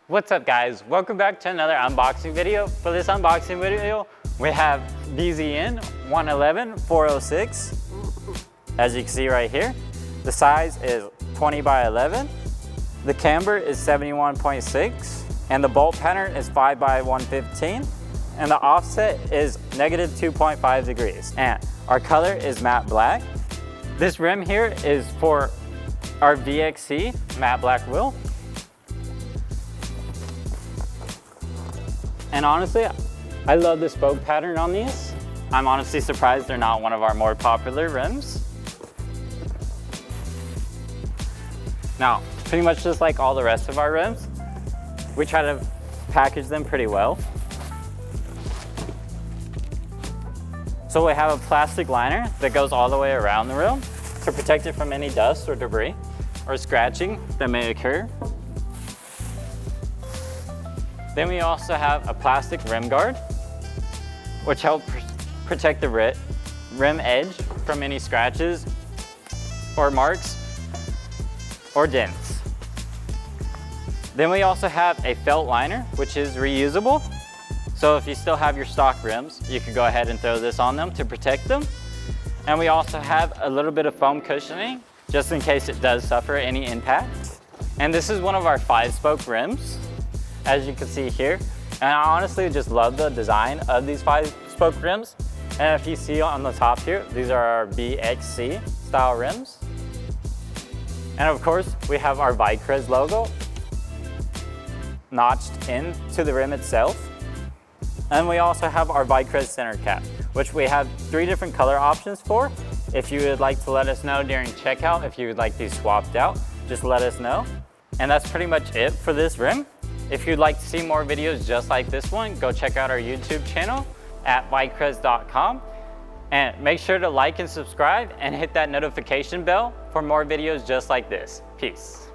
What's up guys, welcome back to another unboxing video. For this unboxing video, we have VZN111406, as you can see right here. The size is 20 by 11, the camber is 71.6, and the bolt pattern is 5 by 115, and the offset is -2.5 degrees. And our color is matte black. This rim here is for our VXC matte black wheel. And honestly, I love the spoke pattern on these. I'm honestly surprised they're not one of our more popular rims. Now, pretty much just like all the rest of our rims, we try to package them pretty well. So we have a plastic liner that goes all the way around the rim to protect it from any dust or debris or scratching that may occur. Then we also have a plastic rim guard, which helps protect the rim edge from any scratches or marks or dents. Then we also have a felt liner, which is reusable. So if you still have your stock rims, you can go ahead and throw this on them to protect them. And we also have a little bit of foam cushioning, just in case it does suffer any impact. And this is one of our 5-spoke rims, as you can see here. And I honestly just love the design of these 5-spoke rims. And if you see on the top here, these are our VXC style rims. And of course, we have our Vicrez logo notched into the rim itself. And we also have our Vicrez center cap, which we have 3 different color options for. If you would like to let us know during checkout, if you would like these swapped out, just let us know. And that's pretty much it for this rim. If you'd like to see more videos just like this one, go check out our YouTube channel at vicrez.com. And make sure to like and subscribe and hit that notification bell for more videos just like this. Peace.